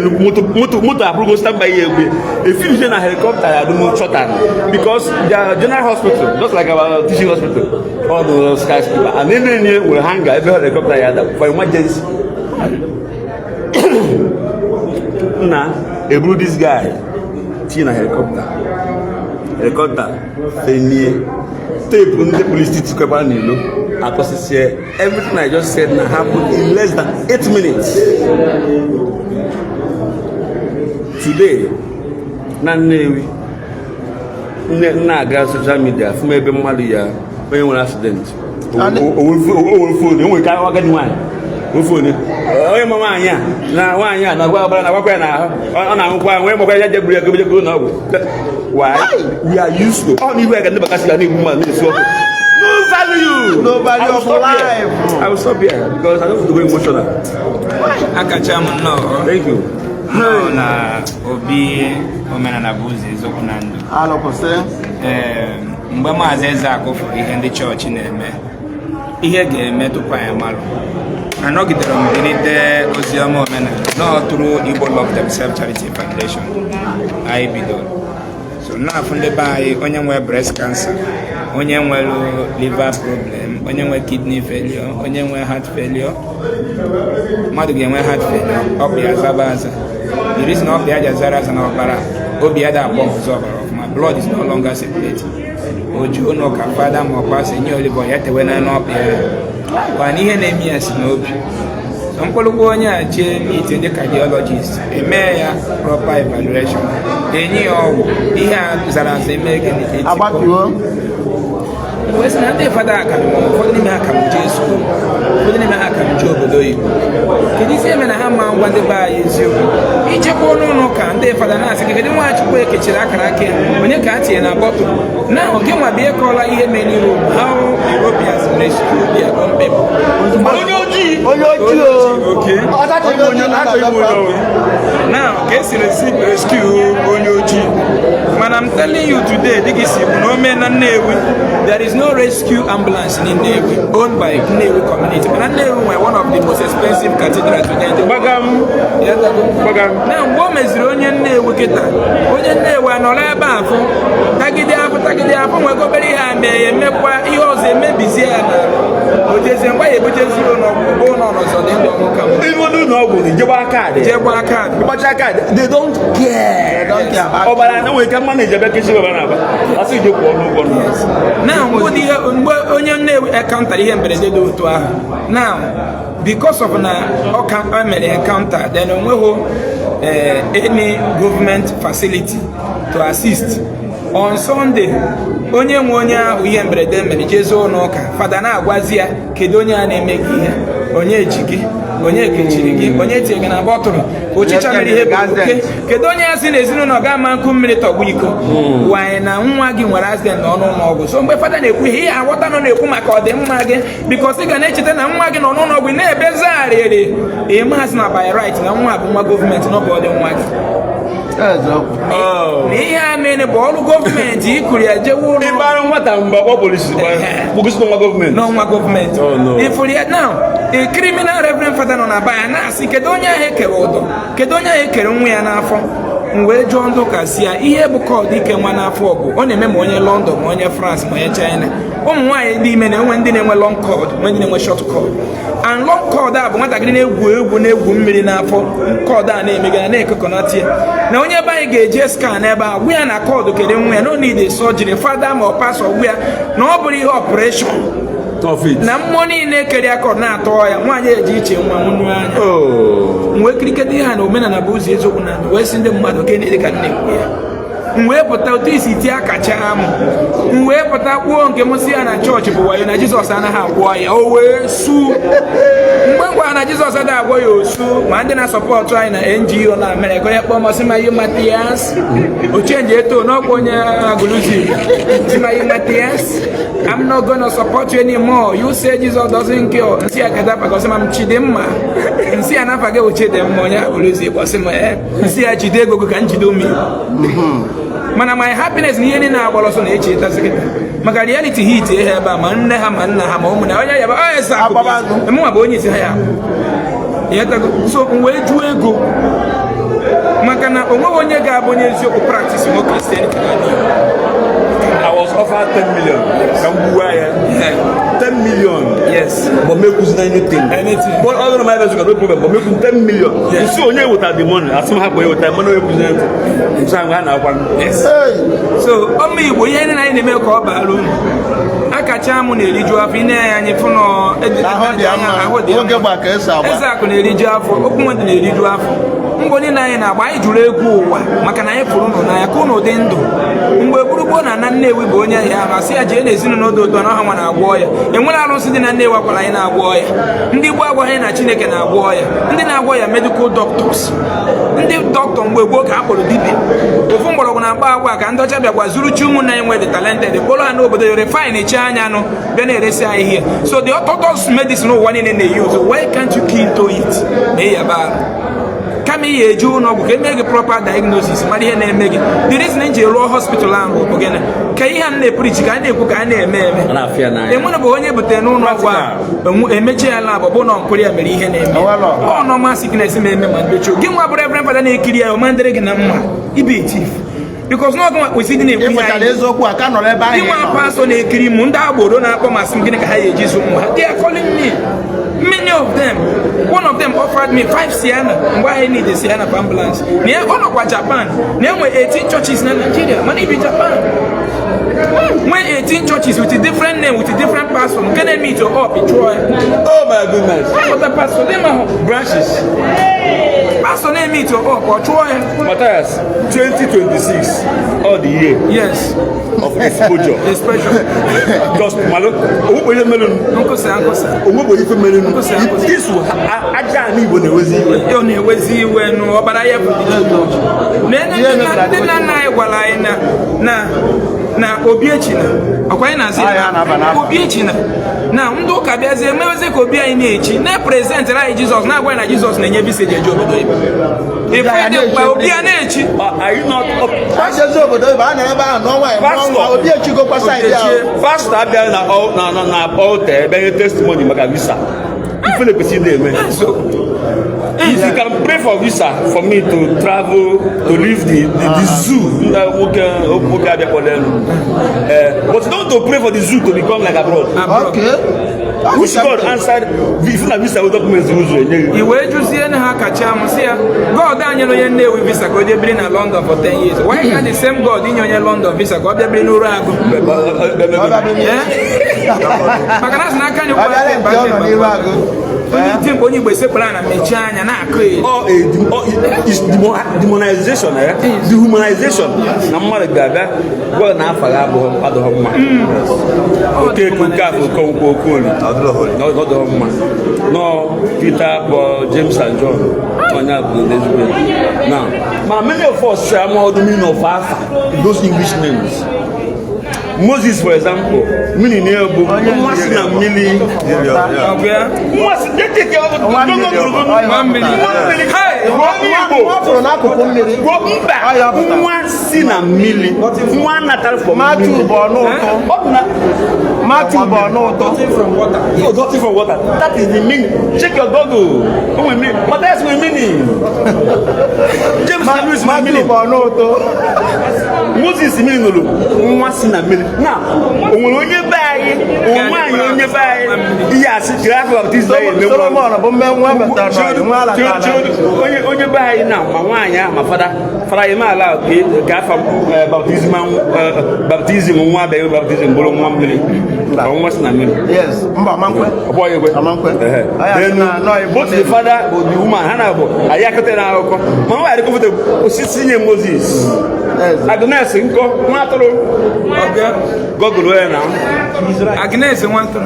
moto abụrụgo stand by ya egbe efinish na helicopter ya dum shorter because their general hospital just like our teaching hospital all the skyscraper and then will hang ebe helicopter ya for emergency na eburu this guy tinye na helicopter fenie tape ndị police titikọba n'ilo akọsịsị everything I just said na happened in less than 8 minutes. Today na Nnewi na-aga social media fụma ebe mmadụ ya onye nwere accident o phone enwe ka agadi nwanyị o phone onye mama anya na nwaanyị a na-agwa ọbara na gwakwa ya na ahụ ọ na-ahụkwa nwee mọkwa ya jeburu ya gobejego na ọgwụ why we are used to all iwe ga ndị bakasị ya na-egbu mmadụ na-esi ọkụ no value of life. I will stop here because I don't want to go emotional. Akachaam no. Thank you. No na Obi omenala bụ ụzọ eziokwu na ndụ. Mgbe Mathias Ezeaku fụrụ ihe ndị chọọchị na-eme ihe ga-eme tupu anyị malụ anọgidere m bilite oziọma omenala n'ọtụrụ Igbo Love Themselves Charity Foundation anyị bidoro so na-afụ ndị be anyị onye nwere breast cancer onye nwere liver problem onye nwere kidney failure onye nwere heart failure mmadụ ga-enwe heart failure ọkpụ ya zaba aza the reason ọkpụ ya ji azara aza na ọbara obi ya da-akpọ ọzọ ọbara ọfụma blood is no longer circulating oju ụnụ ka fada ma ọkpa si nye olibo ya tewe na n'ọkpụ ya kwana ihe na-eme ya si n'obi mkpụrụgwụ onye a jee meet ndị cardiologist eme ya proper evaluation enye ya ọgwụ ihe a zara aza eme gị wesi na ndị fada aka ụfọdụ n'ime ha ka m jee skuul ụfọdụ n'ime ha ka m jee obodo oyibo kedu isi eme na ha ma ngwa ndị be anyị eziokwu ichekwa ọnụ ụlọ ka ndị fada na-asị gị kedu Nwachukwu ekechiri akara aka onye ka a tinye na bọtụl na oge nwa bịa kọọla ihe mere n'iru how Europeans rescue their own people onye ojii now ka esi rescue onye ojii mana I'm telling you today dịka isi bụ na ome na Nnewi there is no rescue ambulance in Nnewi owned by Nnewi community but Nnewi were one of the most expensive cathedrals today Gbagam na mgbe o meziri onye Nnewi kịta onye Nnewi anọrọ ebe afọ tagide afọ nwego obere ihe a mee ya emekwa ihe ọzọ emebizie ya na ojeze mgbe ya ebujezi ụlọ n'ọzọ dị ndị ọmụka jegba kaadị they don't care ọbara na nwere ka mmanụ ejebe kechi ọbara na-aba asị ije kwụọ n'ụgwọ now mgbe onye Nnewi ekauntara ihe mberede dị otu ahụ now because of na ọ mere encounter then onweghị any government facility to assist on Sunday onye nwe onye ahụ ihe mberede mere jezuo n'ụka fada na-agwazi ya kedu onye a na-eme gị ihe onye ji gị onye kechiri gị onye tie gị na bọtụlụ ọchịcha mere ihe bụ oke kedu onye asị na ezinụlọ ga-ama nkụ mmiri tọgbụ iko wanyị na nwa gị nwere accident n'ọnụ ụlọọgwụ so mgbe fada na-ekwu ihe aghọta nọ na-ekwu maka ọdịmma gị bikos ị ga na-echeta na nwa gị nọ n'ụlọọgwụ na-ebezigharịrị ịmasị na by right na nwa bụ nwa gọọmenti n'ọbụ ọdị nwa gị na ihe a mere bụ ọrụ gọọmenti ikuru ya jewe ụlọ n'ọnwa gọọmenti ifuru ya now a criminal reverend fada nọ na baya na-asị kedu onye ahụ ekere ụdọ kedu onye ahụ ekere nwa ya n'afọ wee jụọ ndị ụka si ya ihe bụ kọd ike nwa n'afọ bụ ọ na-eme ma onye London ma onye France ma onye China. Ụmụ nwaanyị dị ime na-enwe ndị na-enwe long cord nwee ndị na-enwe short cord, and long cord a bụ nwatakịrị na-egwu mmiri n'afọ cord a na-emega na-ekokọnata ya na onye ebe anyị ga-eje scan ebe a gwa ya na cord kere nwa ya no need surgery fada ma ọ pasọ gwa ya na ọ bụrụ ihe operation na mmụọ niile kere akọ na-atọ ya nwaanyị eji iche nwa nwunye anya wee kiriketa ihe na omenala bụ ụzọ eziokwu na wee si ndị mmadụ ke na-ede ka nne-ekwu ya wee pụta otu isi tie Akachaam wee pụta kwuo nke m si ya na chọọchị bụ wayo na Jizọs anaghị agwọ ya o wee su mgbe ngwa na Jizọs adịghị agwọ ya osu ma ndị na-asọpọtụ anyị na NGO na Amerịka onye kpọọ masị ma Mathias ochenji eto n'ọkwa onye agụlụzi ma Mathias I'm not gonna support you anymore. You say Jesus doesn't cure. Nsi akada pa kosi mam Chidimma. Nsi anafa ge Chidimma onya oluzi kosi mo nsi a Chidego go kan Chidomi. Mana my happiness ni yeni na agbolo so na echi ta seketa. Maka reality hit e heba ma nne ha ma nna ha ma umu na onya ya ba o esa ko. Emu ma ba onye si ha ya. Yeta so nwe ju ego. Maka na onwe onye ga abonye eziokwu practice mo Christianity. I was offered 10 million. Yeah. 10 million. Yes. But make us anything. But other than my best, no problem. But make us 10 million. Yes. So only without the money. As soon as we with the money, we present. Yes. So, me we ain't na ime ko balloon. Akachaam na eliju afọ ine anya funo oge gbaka Ezeaku na eliju afọ okwu na eliju afọ ngoni na anyị na-agba anyị jụrụ egwu ụwa maka na anyị fụrụ nọ na ya ka ụnụ dị ndụ mgbe gburugbo na Nnewi bụ onye ya ma sị ya jee n'ezinụlọ dị ụtọ na ọha nwa na-agwọ ya enwere arụsị dị na Nnewi akwara anyị na-agwọ ya ndị Igbo agwaghị na Chineke na-agwọ ya ndị na-agwọ ya medical doctors ndị dọkịta mgbe gboo ka a kpọrọ dibịa ofu mgbọrọgwụ na-agba agwa ka ndị ọcha bịakwa zuru chi ụmụnna anyị nwere talented kpọrọ ha n'obodo yore fine echi anya nụ bịa na-eresi anyị ihe so the orthodox medicine ụwa niile na-eyi why can't you key into it na ya bara kama ihe eju ụlọọgwụ ka eme gị proper diagnosis mara ihe na-eme gị the reason eji rụọ hospital ahụ bụ gịnị ka ihe a na-eprichi ka a na-ekwu ka a na-eme enwere bụ onye butere n'ụlọ ọgwụ a emechi ya lab bụ na ọnkụrụ ya mere ihe na-eme ọ normal sickness na-eme ma mbechi gị nwa bụrụ Reverend Father na-ekiri ya ọmandịrị gị na mma ibe etif because n'oge nwa kwesịrị na-ekwu ihe anyị nwa pastọ na-ekiri m ndị agboro na-akpọ masị m gịnị ka ha ga-eji zụ ụmụ ha they are calling me many of them one of them offered me 5 Sienna mgbe I need a Sienna for ambulance na ọ nọkwa Japan na enwe 18 churches na Nigeria mana ibi Japan when 18 churches with a different name with a different pastor nke na-eme ito up Troy oh my goodness what the pastor them branches pastor na-eme ito up or Troy Mathias 2026 all the year yes of exposure just malo owo ye melon nkosa owo ife melon this aja ni Igbo na-ewezi iwe yo na-ewezi iwe no ọbara ya bụ ndị nna anyị gwara anyị na obi echina ọkwa anyị na-azị obi echina na ndị ụka bịazie emewezi ka obi anyị na-echi na-eprezentịrị anyị Jizọs na-agwa na Jizọs na-enye viseji eji obodo ibe ife obi ya na-echi pastọ abịa na altar ebe testimony maka visa ife na-ekwesị na-eme if you can pray for visa for me to travel to leave the zoo but don't to pray for the zoo to become like abroad. Which God answered if na visa documents i wee jụzie na ha Akachaam si ya God anyere onye Nnewi visa ka o jee biri na London for 10 years why can't the same God inye onye London visa ka ọ bịa biri n'ụrụ agụ maka na asị na aka anyị onye iti mgbe onye Igbo esekpara na mechie anya na-akụ demonization dehumanization na mmadụ ga-abịa gwa na afa ga adọghọ mma okeke nke a bụ Okonkwo Okoli ọdọghọ mma no Peter Paul James and John onye bụ ezigbo now many of us say I'm all the meaning of Alpha those English names Moses, for example, meaning Nebu, once in a million. Once they take care of the 1 million. Once in a million. One natal for Matthew Dirty from water. Oh, dirty from water. That is the meaning. Check your Google. But that's the meaning. James Louis Akachaam. Moses meaning once in a million. Now, when you buy yes, you have this day. When you buy now, my father, I'm allowed to baptism, almost a million. Yes, then both the father or the woman, Hannibal, Ayakatana, Mama, I go to the senior Moses. Agnes, go to where now? Agnes, one to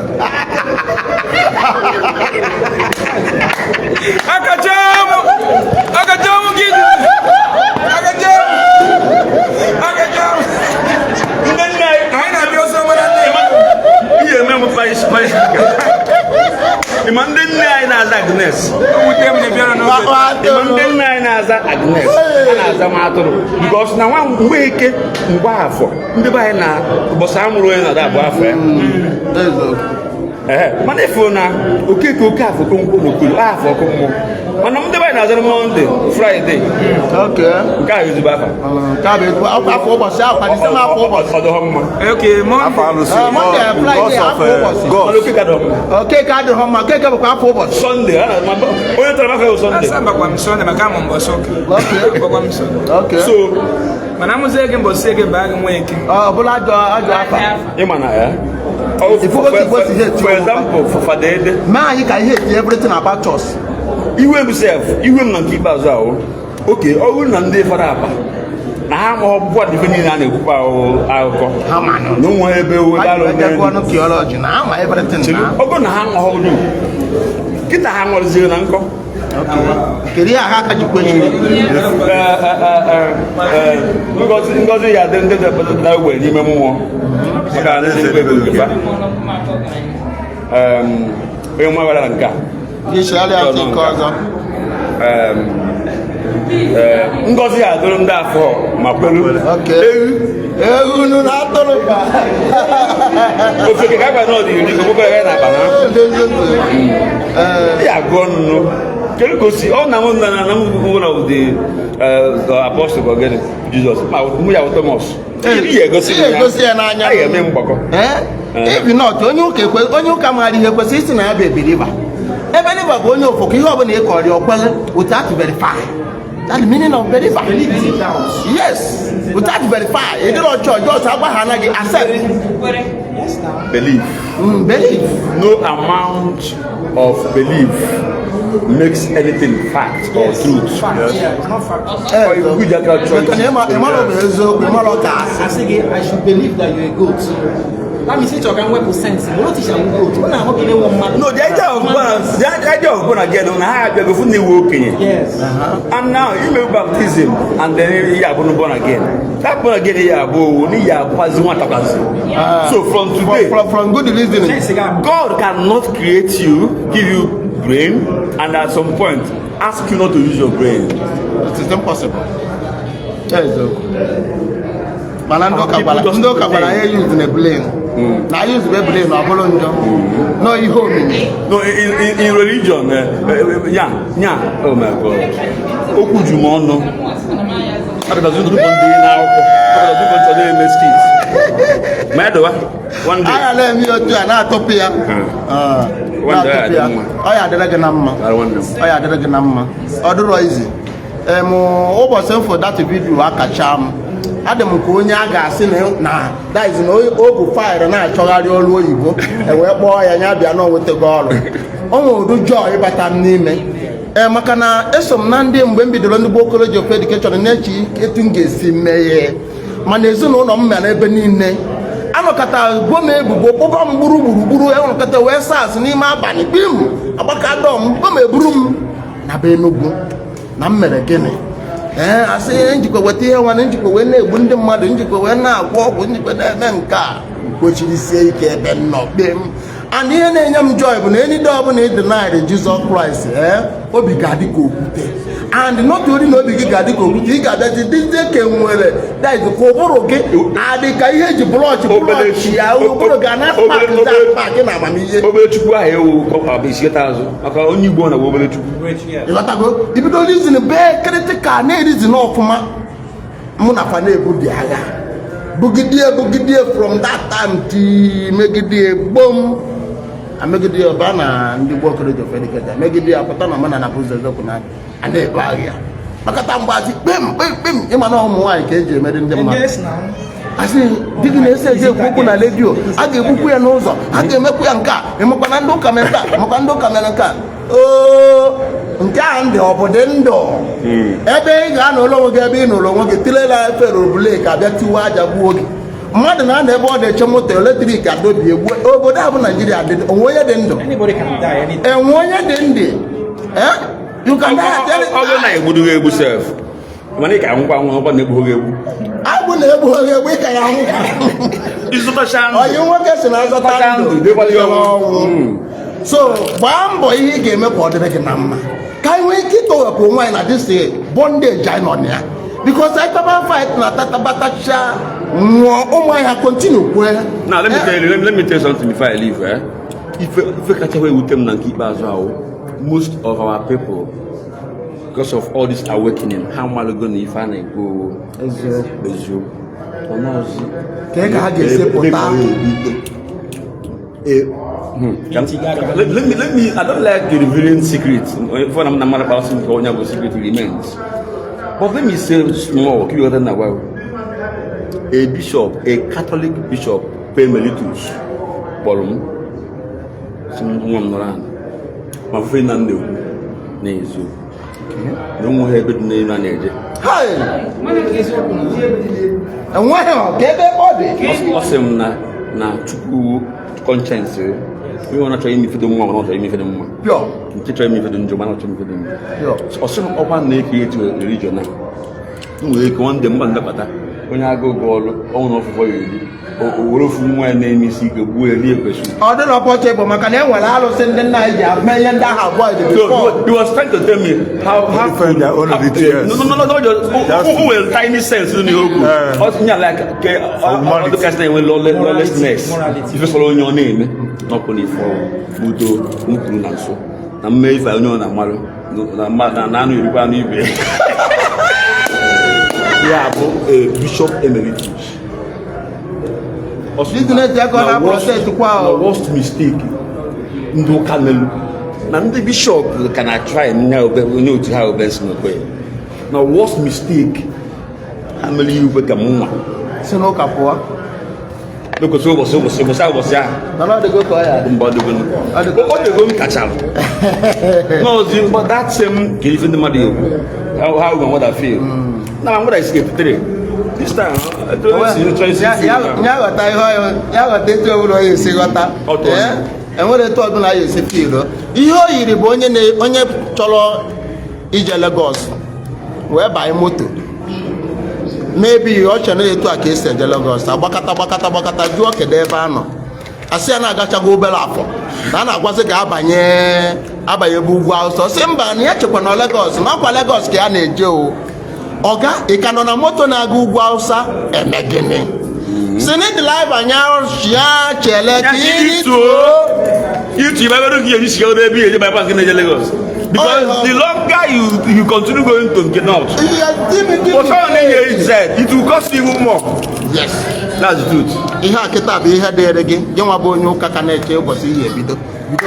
Akachaam, the Monday night as Agnes. The Monday night as Agnes. As a matter because now I'm wicked and waffle. The buy now, but some ruin at that waffle. Manefona, okay, cook for Kunku, half or Kumo. On the way as a Monday, Friday. Okay, guy is back. Okay, Sunday. Okay, so when I'm saying, but say back and waking. Oh, but I for example, for the man, you can hate everything about us. You himself, you will not keep us out. Okay, I will not do for that. Now, what if you need an alcohol? No one ever will theology now, everything. I'm going to hang hold you. Get a hang on the uncle. Okay. Because you are the way you more. Ngozi adoro ndị afọ ma kwelu ewu nu na atoro ba ofeke ka gba no di ri ko ko na ba na ya gonu kele ko si o na mo na mo na the apostle go get Jesus ma mu ya Thomas e gosi na anya aye me mgbako if not onye ụka mara ihe kwesị isi na ya be believer believer bụ onye ofoko ihe ọbụla ị kọrọ ọkwele without verify. That's the meaning of verify. Yes, without verify. You don't church, just accept. Believe. Believe. No amount of belief makes anything fact or truth. Yes. It's not fact. I should believe that you're a goat. Let me see you can work with sense. What is your goat? No, the idea of born again on how you go walking. Yes. And now you make baptism and then you are born again. That born again you are born, you are passing one so from today, from good reasoning, God cannot create you, give you brain, and at some point ask you not to use your brain. It is impossible. That is okay. Ndo kabala use in a brain. Now use the brain no no in religion oh my God okujumono akazu ndo bondi na akazu ndo medo one day I let me to na topia one day oya adere na mma oya adere na mma oduro easy obosen for that video Akachaam Adam ko onye aga asị na that is no ogu fire na achọgharị ọrụ oyibo wee kpọọ ya nya bịa na onwetego ọrụ onwe udu joy bata m n'ime maka na eso m na ndị mgbe m bidoro ndị Igbo College of Education na-echi etu m ga-esi mee mana ezinụlọ m mere ebe niile anọkọta gbuo m ebubo kpọba m gburugburu enwekọta wee sas n'ime abalị bim agbaka dọm gbuo m eburu m na be Enugu na m mere gịnị asị njikwa weta ihe nwanne njikwa wee na-egbu ndị mmadụ njikwa wee na-agwọ ọgwụ njikwa na-eme nke a kpochirisie ike ebe nnọ kpee m and ihe na-enye m joy bụ na enyi dị ọbụla ị denied Jesus Christ obi ga-adị ka okwute and not only na obi gị ga-adị ka okwute ị ga-abịazi dịzie ka nwere that ka ụbụrụ gị adị ka ihe eji blọọchị ya ụbụrụ ga na paakị na amamihe obere chukwu ahụ ewu isieta azụ maka onye Igbo na obere chukwu ịghọtago ibido rizin bee kritikal na-erizin ọfụma mụ na fa na-ebu dị agha bugidie from that time ti megidie gbom amegidie ọba na ndị Igbo College of Education megidie apụta na mana na bụzọ ezokwu na na-ebe agha makata mgbazi kpem ịma na ụmụ nwaanyị ka eji emeri ndị mmadụ asị di gị na-ese eji ekwu na redio a ga-egbukwu ya n'ụzọ a ga-emekwu ya nke a emekwa na ndị ụka mere nke a makwa ndị ụka mere nke a nke ahụ ndị ọ bụ dị ndụ ebe ị ga-anọ ụlọ onwe gị ebe ị nọrọ onwe gị tilela efere obulek abịa tiwa aja gbuo gị mmadụ na-anọ ebe ọ na-eche moto eletrik adobie gbuo obodo a bụ Naijiria onwe onye dị ndụ enwe onye dị ndụ ọ bụrụ na egbudu gị egbu sef mana ị ka nwụkwa nwa ọkwa na-egbu gị egbu agbụ na-egbu egbu ịka ya nwụ onye nwoke si na azọta ndụ ọnwụ so gbaa mbọ ihe ị ga-eme ka ọ dịrị gị na mma ka anyị nwee ike ịtọwepụ onwe anyị na dis bondage anyị nọ na ya because anyị taba fight na tatabatacha nwụọ ụmụ anyị ha continue kwee. Now let me tell you something before I leave. Ife kacha wee wute m na nke ikpeazụ ahụ most of our people because of all this awakening ha mmalụgo na ife a na-ekwu eziokwu ka ha ga-esi pụta. Let me, I don't like the revealing secrets. For I'm not about something secret remains. But let me say small, keep your a while. A bishop, a Catholic bishop, Emeritus, Borum, someone around. My friend and you, Nezu. No more habit name and age. Hi! And why get that body? Awesome na to conscience. We want to try me for the moment, not try me for the moment. Pure. You try me for the German, not try me for the moment. Pure. So, open naked to a religion now. We go on the Mbaka. When I go on off for you, or from my name is Ejike Mbaka. I don't know what you're going to when I was sending Nigeria, million he was trying to tell me how find their own ideas. No, who will tiny sense in the open. Like, the cast with lawlessness. If you follow your name, not only for Fudo, Mukunaso. I'm made by Union and Malo, Nanu, you can yeah, a bishop emeritus. The worst mistake. No camel. Now the bishop can I try now, but we know to how best no way. Now worst mistake. How many you become one? So no capua. Look at I was yeah. No, they go to what they go to catch up. No, but that's him giving the money. How what I feel. Now I'm going to escape today. This time, I don't see the choice. And what they told me is a field. You hear the onye cholo ije Lagos, whereby moto. Maybe you also need to a case in Lagos. Bakata, you walk a day banner. I say, I got to go belafo. Nana was a gabanye, Abayabu house or Simba, and yet you can Lagos, not Lagos, can Joe. Oga, e ka nọ na moto na-aga ugwu Hausa eme gịnị? Si n'ịdị live anya ya chele ka you never do this go there be bypass in Lagos. Because the longer you continue going to get out. For someone here said it will cost you more. Yes. That's the truth. Ihe akịta bụ ihe dịrị gị, gị nwa bụ onye ụka ka na-eche ụbọchị ihe bido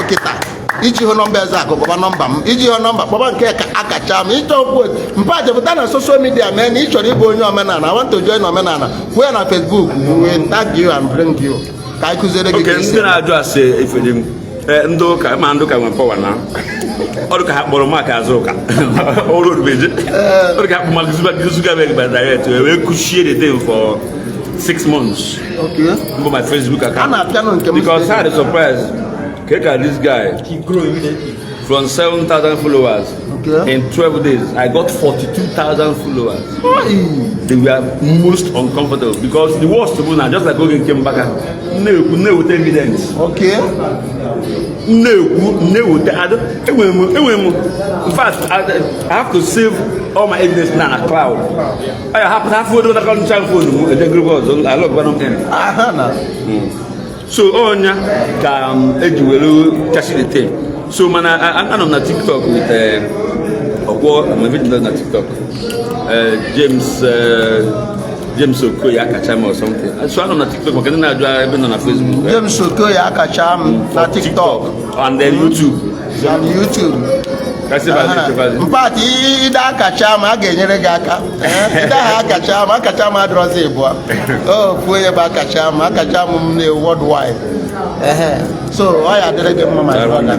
kịta. Iji hụ nọmba Ezeaku kpọba nọmba m, iji hụ nọmba kpọba nke Akachaam, ịchọ okwu mpa jepụta na social media mee na ịchọrọ ịbụ onye omenala. I want to join omenala. Kwee na Facebook, we will tag you and bring you. Ka anyị kụziere gị. Okay, ndị na-ajụ ase ifedim ndị ụka ma ndị ụka nwe pọwa na ọrụ ka ha kpọrọ maka azụ ụka ọrụ orubeje ọrụ ka ha kpọrọ maka Zuckerberg by direct wee kuchie the thing for 6 months. Okay. On my Facebook account. Because I had a surprise. This guy, he grew immediately. from 7,000 followers. Okay. In 12 days, I got 42,000 followers. Hey. They were most uncomfortable because the worst of all, just like Ejike Mbaka, no with evidence. Okay. No, in fact, I have to save all my evidence now in a cloud. I have to have phone, the group was I love one of them. So, Onya can educate the thing. So, man, I'm on TikTok with I'm a video on TikTok. James Louis Akachaam or something. So I'm on TikTok, but I'm even on Facebook. James Louis Akachaam na TikTok and then YouTube. And YouTube. But ida Akachaam a ga-enyere gị aka. Ida Akachaam adịrọzi ịbụa. Oh, kwuo ya bụ Akachaam m na worldwide. So ọ ya adịrị gị mma my brother.